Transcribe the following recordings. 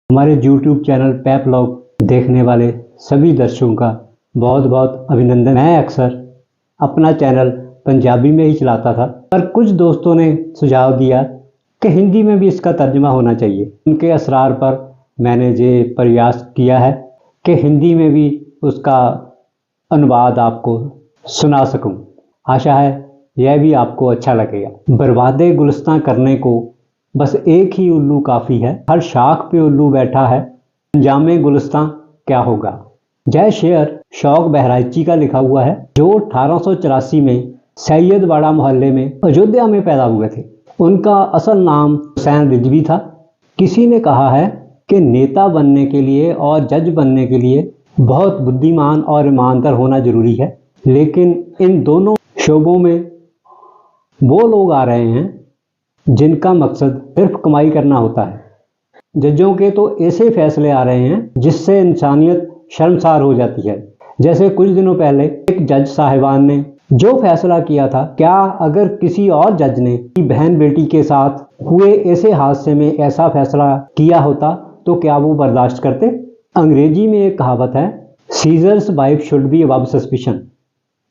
हमारे YouTube channel पेपलॉग देखने वाले सभी दर्शकों का बहुत बहुत अभिनंदन। मैं अक्सर अपना चैनल पंजाबी में ही चलाता था, पर कुछ दोस्तों ने सुझाव दिया कि हिंदी में भी इसका तर्जुमा होना चाहिए। उनके असरार पर मैंने ये प्रयास किया है कि हिंदी में भी उसका अनुवाद आपको सुना सकूं। आशा है यह भी आपको अच्छा लगेगा। बर्बादे गुलिस्तां करने को बस एक ही उल्लू काफ़ी है, हर शाख पे उल्लू बैठा है, अंजामे गुलिस्तां क्या होगा। जय शेर शौक बहराइची का लिखा हुआ है, जो 1884 में सैयदवाड़ा मोहल्ले में अयोध्या में पैदा हुए थे। उनका असल नाम हुसैन रिजवी था। किसी ने कहा है कि नेता बनने के लिए और जज बनने के लिए बहुत बुद्धिमान और ईमानदार होना जरूरी है, लेकिन इन दोनों शोबों में वो लोग आ रहे हैं जिनका मकसद सिर्फ कमाई करना होता है। जजों के तो ऐसे फैसले आ रहे हैं जिससे इंसानियत शर्मसार हो जाती है। जैसे कुछ दिनों पहले एक जज साहिबान ने जो फैसला किया था, क्या अगर किसी और जज ने बहन बेटी के साथ हुए ऐसे हादसे में ऐसा फैसला किया होता तो क्या वो बर्दाश्त करते। अंग्रेजी में एक कहावत है, seizures wife should be above suspicion,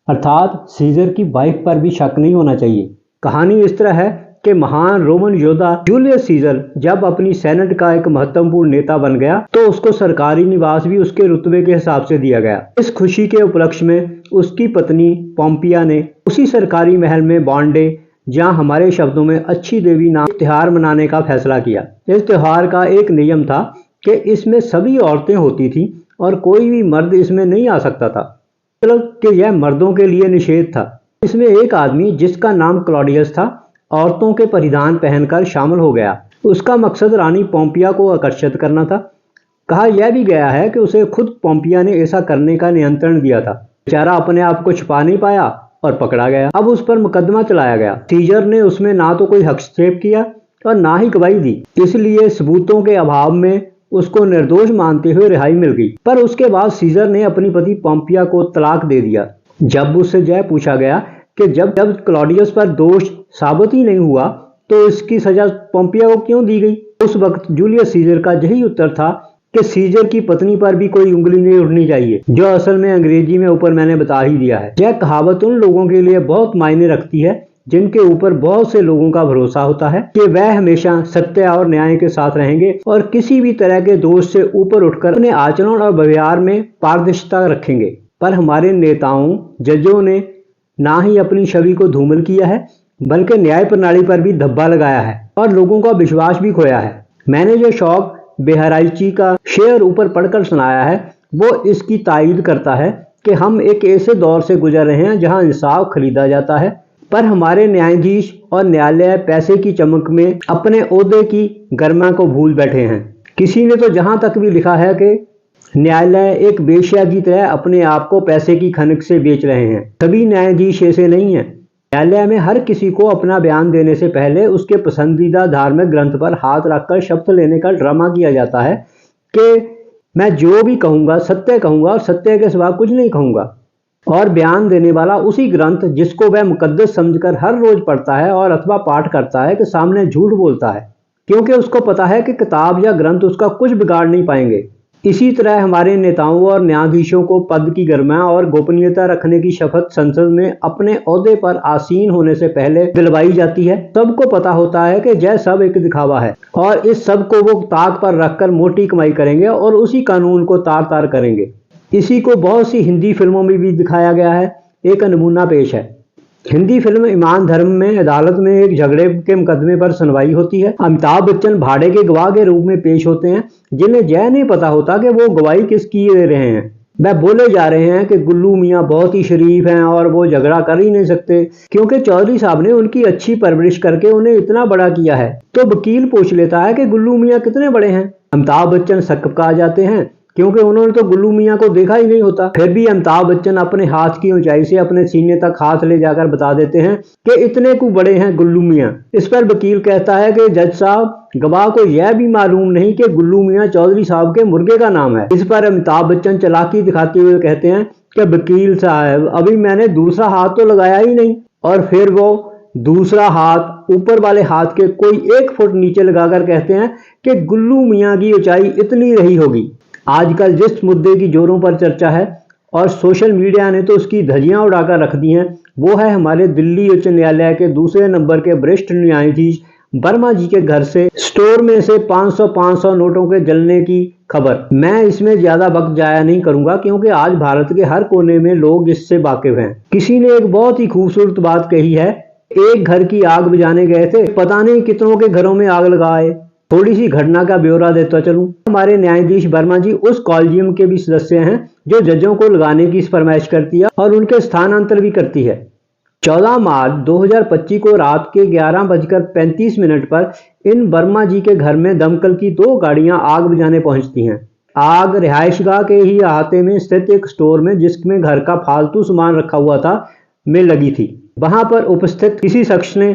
अर्थात सीजर की वाइफ पर भी शक नहीं होना चाहिए। कहानी इस तरह है कि महान रोमन योद्धा जूलियस सीजर जब अपनी सेनेट का एक महत्वपूर्ण नेता बन गया तो उसको सरकारी निवास भी उसके रुतबे के हिसाब से दिया गया। इस खुशी के उपलक्ष्य में उसकी पत्नी पोम्पिया ने उसी सरकारी महल में बॉन्डे, जहां हमारे शब्दों में अच्छी देवी नाम त्योहार मनाने का फैसला किया। इस त्योहार का एक नियम था कि इसमें सभी औरतें होती थी और कोई भी मर्द इसमें नहीं आ सकता था, मतलब कि यह मर्दों के लिए निषेध था। इसमें एक आदमी जिसका नाम क्लॉडियस था औरतों के परिधान पहनकर शामिल हो गया। उसका मकसद रानी पोम्पिया को आकर्षित करना था। कहा यह भी गया है कि उसे खुद पोम्पिया ने ऐसा करने का नियंत्रण दिया था। बेचारा अपने आप को छुपा नहीं पाया और पकड़ा गया। अब उस पर मुकदमा चलाया गया। सीजर ने उसमें ना तो कोई हस्तक्षेप किया और ना ही गवाही दी, इसलिए सबूतों के अभाव में उसको निर्दोष मानते हुए रिहाई मिल गई। पर उसके बाद सीजर ने अपनी पति पोम्पिया को तलाक दे दिया। जब उससे यह पूछा गया कि जब क्लॉडियस पर दोष साबित ही नहीं हुआ तो इसकी सजा पोम्पिया को क्यों दी गई, उस वक्त जूलियस सीजर का यही उत्तर था कि सीजर की पत्नी पर भी कोई उंगली नहीं उठनी चाहिए, जो असल में अंग्रेजी में ऊपर मैंने बता ही दिया है। यह कहावत उन लोगों के लिए बहुत मायने रखती है जिनके ऊपर बहुत से लोगों का भरोसा होता है कि वह हमेशा सत्य और न्याय के साथ रहेंगे और किसी भी तरह के दोष से ऊपर उठकर अपने आचरण और व्यवहार में पारदर्शिता रखेंगे। पर हमारे नेताओं जजों ने ना ही अपनी छवि को धूमिल किया है, बल्कि न्याय प्रणाली पर भी धब्बा लगाया है और लोगों का विश्वास भी खोया है। मैंने जो शौक बहराइची का शेर ऊपर पढ़कर सुनाया है वो इसकी तायीद करता है कि हम एक ऐसे दौर से गुजर रहे हैं जहां इंसाफ खरीदा जाता है, पर हमारे न्यायाधीश और न्यायालय पैसे की चमक में अपने ओहदे की गरिमा को भूल बैठे हैं। किसी ने तो जहां तक भी लिखा है कि न्यायालय एक वेश्या की तरह अपने आप को पैसे की खनक से बेच रहे हैं। सभी न्यायाधीश ऐसे नहीं हैं। न्यायालय में हर किसी को अपना बयान देने से पहले उसके पसंदीदा धार्मिक ग्रंथ पर हाथ रखकर शपथ लेने का ड्रामा किया जाता है कि मैं जो भी कहूँगा सत्य कहूँगा और सत्य के सिवा कुछ नहीं कहूँगा। और बयान देने वाला उसी ग्रंथ जिसको वह मुकद्दस समझकर हर रोज पढ़ता है और अथवा पाठ करता है कि सामने झूठ बोलता है, क्योंकि उसको पता है कि किताब या ग्रंथ उसका कुछ बिगाड़ नहीं पाएंगे। इसी तरह हमारे नेताओं और न्यायाधीशों को पद की गरिमा और गोपनीयता रखने की शपथ संसद में अपने ओहदे पर आसीन होने से पहले दिलवाई जाती है। सबको पता होता है कि यह सब एक दिखावा है और इस सब को वो ताक पर रखकर मोटी कमाई करेंगे और उसी कानून को तार तार करेंगे। इसी को बहुत सी हिंदी फिल्मों में भी दिखाया गया है। एक नमूना पेश है। हिंदी फिल्म ईमान धर्म में अदालत में एक झगड़े के मुकदमे पर सुनवाई होती है। अमिताभ बच्चन भाड़े के गवाह के रूप में पेश होते हैं, जिन्हें यह नहीं पता होता कि वो गवाही किसकी दे रहे हैं। वह बोले जा रहे हैं कि गुल्लू मियाँ बहुत ही शरीफ हैं और वो झगड़ा कर ही नहीं सकते क्योंकि चौधरी साहब ने उनकी अच्छी परवरिश करके उन्हें इतना बड़ा किया है। तो वकील पूछ लेता है कि गुल्लू मियाँ कितने बड़े हैं। अमिताभ बच्चन सक्का आ जाते हैं क्योंकि उन्होंने तो गुल्लू मियाँ को देखा ही नहीं होता। फिर भी अमिताभ बच्चन अपने हाथ की ऊंचाई से अपने सीने तक हाथ ले जाकर बता देते हैं कि इतने को बड़े हैं गुल्लू मियाँ। इस पर वकील कहता है कि जज साहब, गवाह को यह भी मालूम नहीं कि गुल्लू मियाँ चौधरी साहब के मुर्गे का नाम है। इस पर अमिताभ बच्चन चालाकी दिखाते हुए कहते हैं कि वकील साहब, अभी मैंने दूसरा हाथ तो लगाया ही नहीं। और फिर वो दूसरा हाथ ऊपर वाले हाथ के कोई 1 फुट नीचे लगाकर कहते हैं कि गुल्लू मियाँ की ऊंचाई इतनी रही होगी। आजकल जिस मुद्दे की जोरों पर चर्चा है और सोशल मीडिया ने तो उसकी धज्जियां उड़ाकर रख दी हैं, वो है हमारे दिल्ली उच्च न्यायालय के दूसरे नंबर के वरिष्ठ न्यायाधीश वर्मा जी के घर से स्टोर में से 500 नोटों के जलने की खबर। मैं इसमें ज्यादा वक्त जाया नहीं करूंगा क्योंकि आज भारत के हर कोने में लोग इससे वाकिफ हैं। किसी ने एक बहुत ही खूबसूरत बात कही है, एक घर की आग बुझाने गए थे, पता नहीं कितनों के घरों में आग लगाए। थोड़ी सी घटना का ब्यौरा देता चलूं। हमारे न्यायाधीश वर्मा जी उस कॉलेजियम के भी सदस्य हैं जो जजों को लगाने की फरमाइश करती है और उनके स्थानांतर भी करती है। 14 मार्च 2025 को रात के 11:35 पर इन वर्मा जी के घर में दमकल की 2 गाड़ियां आग बुझाने पहुंचती हैं। आग रिहायशगाह के ही अहाते में स्थित एक स्टोर में, जिसमें घर का फालतू सामान रखा हुआ था, में लगी थी। वहां पर उपस्थित किसी शख्स ने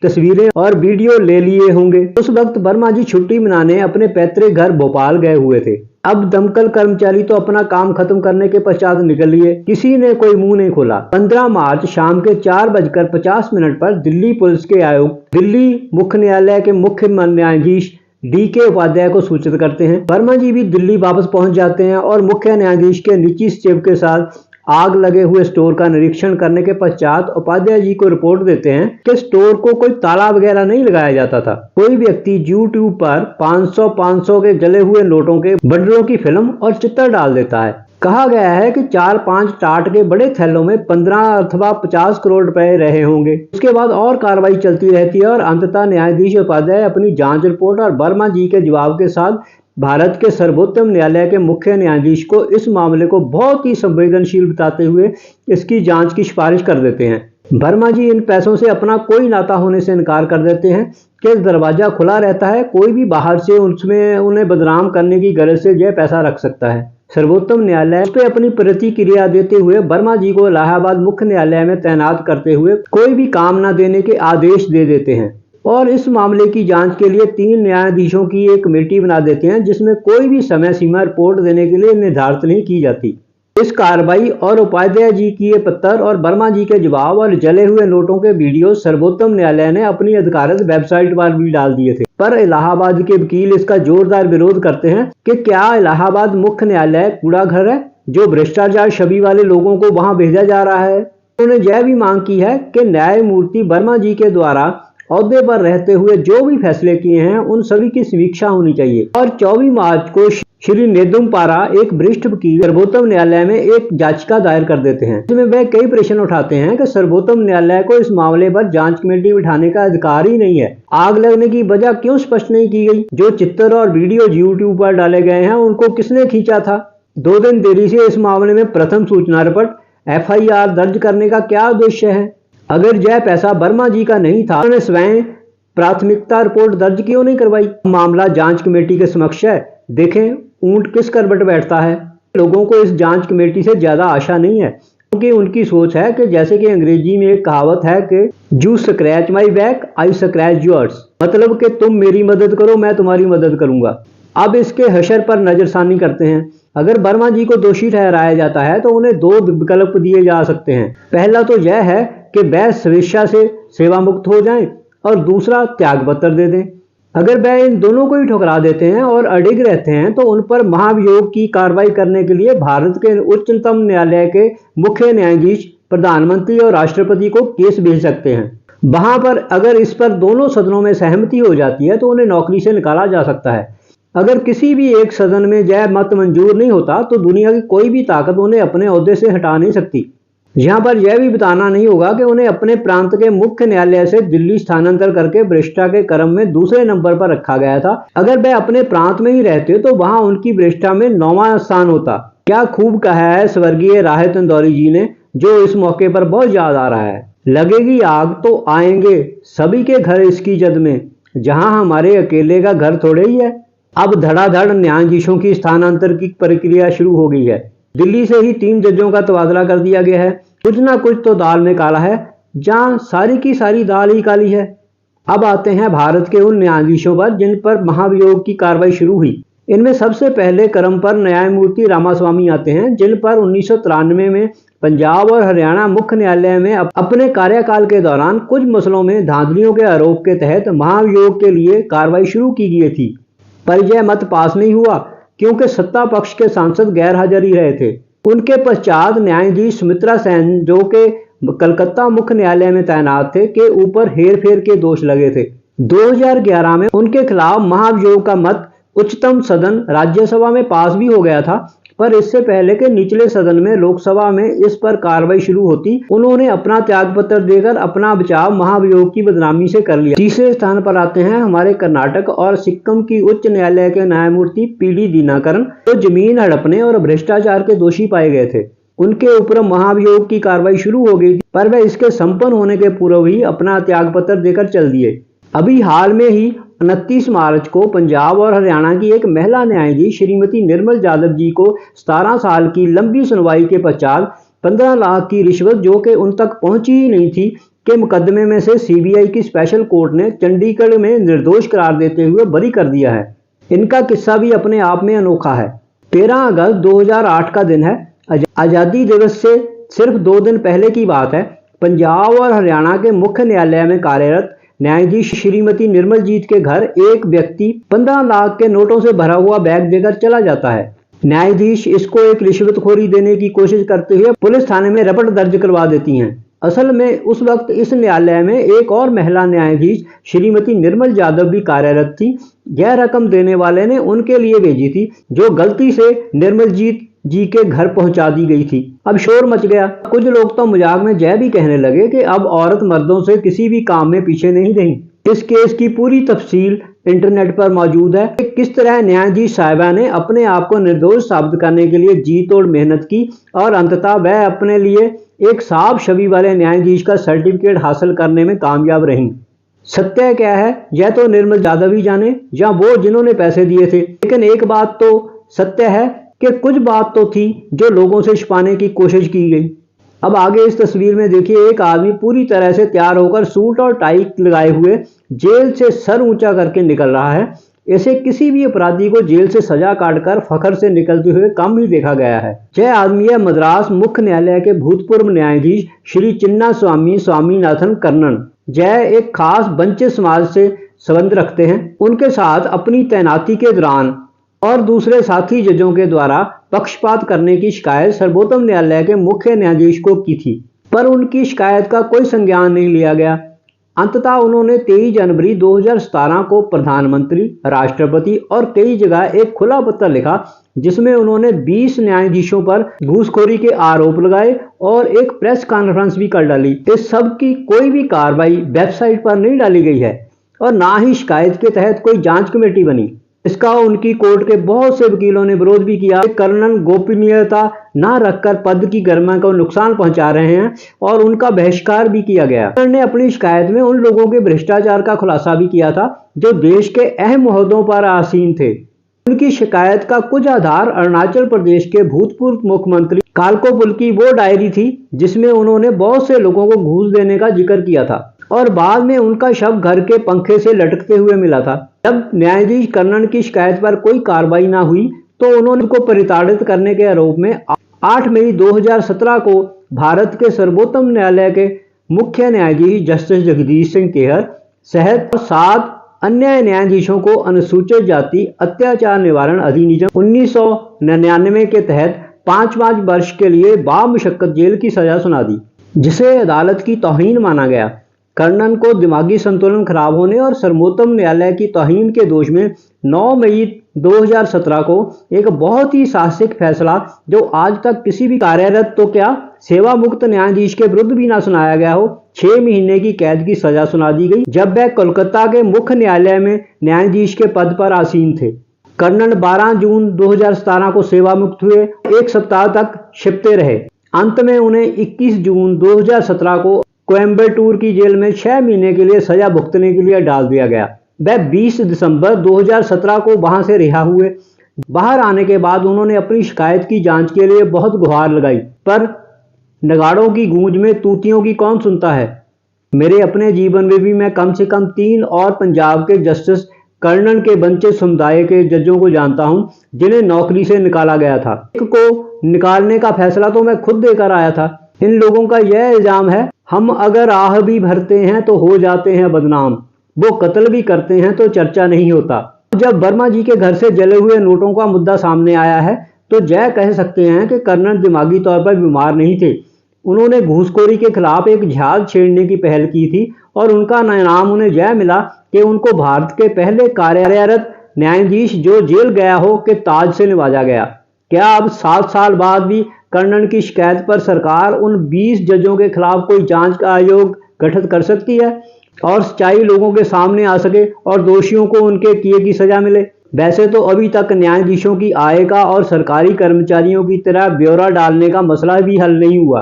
तस्वीरें और वीडियो ले लिए होंगे। उस वक्त वर्मा जी छुट्टी मनाने अपने पैतृक घर भोपाल गए हुए थे। अब दमकल कर्मचारी तो अपना काम खत्म करने के पश्चात निकल लिए, किसी ने कोई मुंह नहीं खोला। 15 मार्च शाम के 4:50 पर दिल्ली पुलिस के आयुक्त दिल्ली मुख्य न्यायालय के मुख्य न्यायाधीश DK उपाध्याय को सूचित करते हैं। वर्मा जी भी दिल्ली वापस पहुंच जाते हैं और मुख्य न्यायाधीश के निजी सचिव के साथ आग लगे हुए स्टोर का निरीक्षण करने के पश्चात उपाध्याय जी को रिपोर्ट देते हैं कि स्टोर को कोई ताला वगैरह नहीं लगाया जाता था। कोई व्यक्ति YouTube पर 500 के जले हुए नोटों के बंडलों की फिल्म और चित्र डाल देता है। कहा गया है कि 4-5 टाट के बड़े थैलों में 15 अथवा 50 करोड़ रुपए रहे होंगे। उसके बाद और कार्रवाई चलती रहती है और अंततः न्यायाधीश उपाध्याय अपनी जांच रिपोर्ट और वर्मा जी के जवाब के साथ भारत के सर्वोच्च न्यायालय के मुख्य न्यायाधीश को इस मामले को बहुत ही संवेदनशील बताते हुए इसकी जांच की सिफारिश कर देते हैं। वर्मा जी इन पैसों से अपना कोई नाता होने से इनकार कर देते हैं कि दरवाजा खुला रहता है, कोई भी बाहर से उसमें उन्हें बदनाम करने की गरज से यह पैसा रख सकता है। सर्वोच्च न्यायालय उस पर अपनी प्रतिक्रिया देते हुए वर्मा जी को इलाहाबाद मुख्य न्यायालय में तैनात करते हुए कोई भी काम न देने के आदेश दे देते हैं और इस मामले की जांच के लिए 3 न्यायाधीशों की एक कमेटी बना देते हैं, जिसमें कोई भी समय सीमा रिपोर्ट देने के लिए निर्धारित नहीं की जाती। इस कार्रवाई और उपाध्याय जी की ये पत्र और वर्मा जी के जवाब और जले हुए नोटों के वीडियो सर्वोच्च न्यायालय ने अपनी अधिकारित वेबसाइट पर भी डाल दिए थे, पर इलाहाबाद के वकील इसका जोरदार विरोध करते हैं कि क्या इलाहाबाद मुख्य न्यायालय कूड़ा घर है जो भ्रष्टाचार छवि वाले लोगों को वहां भेजा जा रहा है। उन्होंने यह भी मांग की है कि न्यायमूर्ति वर्मा जी के द्वारा औहदे पर रहते हुए जो भी फैसले किए हैं उन सभी की समीक्षा होनी चाहिए। और 24 मार्च को श्री नेदुम पारा, एक वरिष्ठ वकील, सर्वोच्च न्यायालय में एक याचिका दायर कर देते हैं, जिसमें वह कई प्रश्न उठाते हैं कि सर्वोच्च न्यायालय को इस मामले पर जांच कमेटी बिठाने का अधिकार ही नहीं है। आग लगने की वजह क्यों स्पष्ट नहीं की गई? जो चित्र और वीडियो YouTube पर डाले गए हैं उनको किसने खींचा था? 2 दिन देरी से इस मामले में प्रथम सूचना रिपोर्ट FIR दर्ज करने का क्या उद्देश्य है? अगर यह पैसा वर्मा जी का नहीं था, उन्होंने स्वयं प्राथमिकता रिपोर्ट दर्ज क्यों नहीं करवाई? मामला जांच कमेटी के समक्ष है। देखें ऊंट किस करवट बैठता है। लोगों को इस जांच कमेटी से ज्यादा आशा नहीं है, क्योंकि उनकी सोच है कि जैसे कि अंग्रेजी में एक कहावत है कि you scratch my back I scratch yours, मतलब कि तुम मेरी मदद करो मैं तुम्हारी मदद करूंगा। अब इसके हशर पर नजरसानी करते हैं। अगर वर्मा जी को दोषी ठहराया जाता है तो उन्हें 2 विकल्प दिए जा सकते हैं। पहला तो यह है कि वह स्वेच्छा से सेवा मुक्त हो जाएं और दूसरा त्याग पत्र दे दें। अगर वह इन दोनों को ही ठुकरा देते हैं और अडिग रहते हैं तो उन पर महाभियोग की कार्रवाई करने के लिए भारत के उच्चतम न्यायालय के मुख्य न्यायाधीश प्रधानमंत्री और राष्ट्रपति को केस भेज सकते हैं। वहां पर अगर इस पर दोनों सदनों में सहमति हो जाती है तो उन्हें नौकरी से निकाला जा सकता है। अगर किसी भी एक सदन में यह मत मंजूर नहीं होता तो दुनिया की कोई भी ताकत उन्हें अपने ओहदे से हटा नहीं सकती। यहाँ पर यह भी बताना नहीं होगा कि उन्हें अपने प्रांत के मुख्य न्यायालय से दिल्ली स्थानांतर करके वरिष्ठता के क्रम में दूसरे नंबर पर रखा गया था। अगर वह अपने प्रांत में ही रहते तो वहां उनकी वरिष्ठता में 9वां स्थान होता। क्या खूब कहा है स्वर्गीय राहत इंदौरी जी ने, जो इस मौके पर बहुत याद आ रहा है। लगेगी आग तो आएंगे सभी के घर इसकी जद में, जहां हमारे अकेले का घर थोड़े ही है। अब धड़ाधड़ न्यायाधीशों की स्थानांतर की प्रक्रिया शुरू हो गई है। दिल्ली से ही 3 जजों का तबादला कर दिया गया है। कुछ ना कुछ तो दाल में काला है, जहां सारी की सारी दाल ही काली है। अब आते हैं भारत के उन न्यायाधीशों पर जिन पर महाभियोग की कार्रवाई शुरू हुई। इनमें सबसे पहले क्रम पर न्यायमूर्ति रामास्वामी आते हैं, जिन पर 1993 में पंजाब और हरियाणा मुख्य न्यायालय में अपने कार्यकाल के दौरान कुछ मसलों में धांधलियों के आरोप के तहत महाभियोग के लिए कार्रवाई शुरू की गई थी, पर यह मत पास नहीं हुआ क्योंकि सत्ता पक्ष के सांसद गैर हाजिर ही रहे थे। उनके पश्चात न्यायाधीश सुमित्रा सेन, जो के कलकत्ता मुख्य न्यायालय में तैनात थे, के ऊपर हेरफेर के दोष लगे थे। 2011 में उनके खिलाफ महाभियोग का मत उच्चतम सदन राज्यसभा में पास भी हो गया था, पर इससे पहले के निचले सदन में लोकसभा में इस पर कार्रवाई शुरू होती, उन्होंने अपना त्यागपत्र देकर अपना बचाव महाभियोग की बदनामी से कर लिया। तीसरे स्थान पर आते हैं हमारे कर्नाटक और सिक्किम की उच्च न्यायालय के न्यायमूर्ति पीडी दिनाकरन, जो जमीन हड़पने और भ्रष्टाचार के दोषी पाए गए थे। उनके ऊपर महाभियोग की कार्रवाई शुरू हो गई, पर वे इसके संपन्न होने के पूर्व ही अपना त्यागपत्र देकर चल दिए। अभी हाल में ही 29 मार्च को पंजाब और हरियाणा की एक महिला न्यायाधीश श्रीमती निर्मल जाधव जी को 17 साल की लंबी सुनवाई के पश्चात 15 लाख की रिश्वत, जो कि उन तक पहुंची ही नहीं थी, के मुकदमे में से सीबीआई की स्पेशल कोर्ट ने चंडीगढ़ में निर्दोष करार देते हुए बरी कर दिया है। इनका किस्सा भी अपने आप में अनोखा है। 13 अगस्त 2008 का दिन है। आज़ादी दिवस से सिर्फ 2 दिन पहले की बात है। पंजाब और हरियाणा के मुख्य न्यायालय में कार्यरत न्यायाधीश श्रीमती निर्मल जीत के घर एक व्यक्ति 15 लाख के नोटों से भरा हुआ बैग देकर चला जाता है। न्यायाधीश इसको एक रिश्वतखोरी देने की कोशिश करते हुए पुलिस थाने में रिपोर्ट दर्ज करवा देती हैं। असल में उस वक्त इस न्यायालय में एक और महिला न्यायाधीश श्रीमती निर्मल जाधव भी कार्यरत थी। यह रकम देने वाले ने उनके लिए भेजी थी, जो गलती से निर्मल जीत जी के घर पहुंचा दी गई थी। अब शोर मच गया। कुछ लोग तो मजाक में यह भी कहने लगे कि अब औरत मर्दों से किसी भी काम में पीछे नहीं रही। इस केस की पूरी तफसील इंटरनेट पर मौजूद है कि किस तरह न्यायाधीश साहिबा ने अपने आप को निर्दोष साबित करने के लिए जी तोड़ मेहनत की और अंततः वह अपने लिए एक साफ छवि वाले न्यायाधीश का सर्टिफिकेट हासिल करने में कामयाब रही। सत्य क्या है यह तो निर्मल जाधव ही जाने, या वो जिन्होंने पैसे दिए थे। लेकिन एक बात तो सत्य है कि कुछ बात तो थी जो लोगों से छिपाने की कोशिश की गई। अब आगे इस तस्वीर में देखिए, एक आदमी पूरी तरह से तैयार होकर सूट और टाई लगाए हुए जेल से सर ऊंचा करके निकल रहा है। ऐसे किसी भी अपराधी को जेल से सजा काटकर फखर से निकलते हुए कम ही देखा गया है। यह आदमी है मद्रास मुख्य न्यायालय के भूतपूर्व न्यायाधीश श्री चिन्ना स्वामी स्वामीनाथन कर्णन। यह एक खास बंचे समाज से संबंध रखते हैं। उनके साथ अपनी तैनाती के दौरान और दूसरे साथी जजों के द्वारा पक्षपात करने की शिकायत सर्वोच्च न्यायालय के मुख्य न्यायाधीश को की थी, पर उनकी शिकायत का कोई संज्ञान नहीं लिया गया। अंततः उन्होंने 23 जनवरी 2017 को प्रधानमंत्री, राष्ट्रपति और कई जगह एक खुला पत्र लिखा, जिसमें उन्होंने 20 न्यायाधीशों पर घूसखोरी के आरोप लगाए और एक प्रेस कॉन्फ्रेंस भी कर डाली। इस सब की कोई भी कार्रवाई वेबसाइट पर नहीं डाली गई है और ना ही शिकायत के तहत कोई जांच कमेटी बनी। इसका उनकी कोर्ट के बहुत से वकीलों ने विरोध भी किया। कर्णन गोपनीयता न रखकर पद की गरिमा को नुकसान पहुंचा रहे हैं और उनका बहिष्कार भी किया गया। कर्णन ने अपनी शिकायत में उन लोगों के भ्रष्टाचार का खुलासा भी किया था जो देश के अहम ओहदों पर आसीन थे। उनकी शिकायत का कुछ आधार अरुणाचल प्रदेश के भूतपूर्व मुख्यमंत्री कालकोपुल की वो डायरी थी, जिसमें उन्होंने बहुत से लोगों को घूस देने का जिक्र किया था और बाद में उनका शव घर के पंखे से लटकते हुए मिला था। जब न्यायाधीश कर्णन की शिकायत पर कोई कार्रवाई ना हुई तो उन्होंने उनको प्रताड़ित करने के आरोप में 8 मई 2017 को भारत के सर्वोच्च न्यायालय के मुख्य न्यायाधीश जस्टिस जगदीश सिंह केहर सहित 7 अन्य न्यायाधीशों को अनुसूचित जाति अत्याचार निवारण अधिनियम 1999 के तहत 5 वर्ष के लिए बामुशक्कत जेल की सजा सुना दी, जिसे अदालत की तौहीन माना गया। कर्णन को दिमागी संतुलन खराब होने और सर्वोच्च न्यायालय की तौहीन के दोष में 9 मई 2017 को एक बहुत ही साहसिक फैसला, जो आज तक किसी भी कार्यरत तो क्या सेवा मुक्त न्यायाधीश के विरुद्ध भी ना सुनाया गया हो, 6 महीने की कैद की सजा सुना दी गई, जब वह कोलकाता के मुख्य न्यायालय में न्यायाधीश के पद पर आसीन थे। कर्णन 12 जून 2017 को सेवा मुक्त हुए। 1 सप्ताह तक छिपते रहे। अंत में उन्हें 21 जून 2017 को कोयम्बटूर की जेल में 6 महीने के लिए सजा भुगतने के लिए डाल दिया गया। वह 20 दिसंबर 2017 को वहां से रिहा हुए। बाहर आने के बाद उन्होंने अपनी शिकायत की जांच के लिए बहुत गुहार लगाई, पर नगाड़ों की गूंज में तूतियों की कौन सुनता है। मेरे अपने जीवन में भी मैं कम से कम 3 और पंजाब के जस्टिस कर्णन के बंचे समुदाय के जजों को जानता हूं, जिन्हें नौकरी से निकाला गया था। एक को निकालने का फैसला तो मैं खुद देकर आया था। इन लोगों का यह इल्जाम है, हम अगर आह भी भरते हैं तो हो जाते हैं बदनाम, वो कत्ल भी करते हैं तो चर्चा नहीं होता। जब वर्मा जी के घर से जले हुए नोटों का मुद्दा सामने आया है तो जय कह सकते हैं कि कर्नल दिमागी तौर पर बीमार नहीं थे। उन्होंने घूसखोरी के खिलाफ एक जहाज छेड़ने की पहल की थी और उनका नाम उन्हें जय मिला कि उनको भारत के पहले कार्यरत न्यायाधीश जो जेल गया हो के ताज से नवाजा गया। क्या अब 7 साल बाद भी कर्नल की शिकायत पर सरकार उन 20 जजों के खिलाफ कोई जांच का आयोग गठित कर सकती है और सच्चाई लोगों के सामने आ सके और दोषियों को उनके किए की सजा मिले? वैसे तो अभी तक न्यायाधीशों की आय का और सरकारी कर्मचारियों की तरह ब्यौरा डालने का मसला भी हल नहीं हुआ।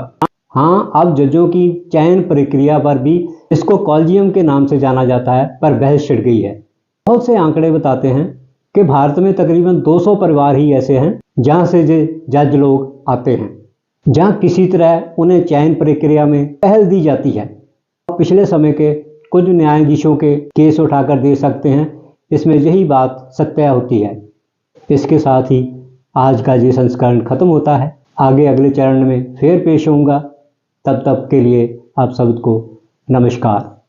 हाँ, अब जजों की चयन प्रक्रिया पर भी, इसको कॉलेजियम के नाम से जाना जाता है, पर बहस छिड़ गई है। बहुत से आंकड़े बताते हैं कि भारत में तकरीबन 200 परिवार ही ऐसे हैं जहां से जज लोग आते हैं, जहां किसी तरह उन्हें चयन प्रक्रिया में पहल दी जाती है। पिछले समय के कुछ न्यायाधीशों के केस उठाकर दे सकते हैं, इसमें यही बात सत्य होती है। इसके साथ ही आज का ये संस्करण खत्म होता है। आगे अगले चरण में फिर पेश होऊंगा। तब तक के लिए आप सबको नमस्कार।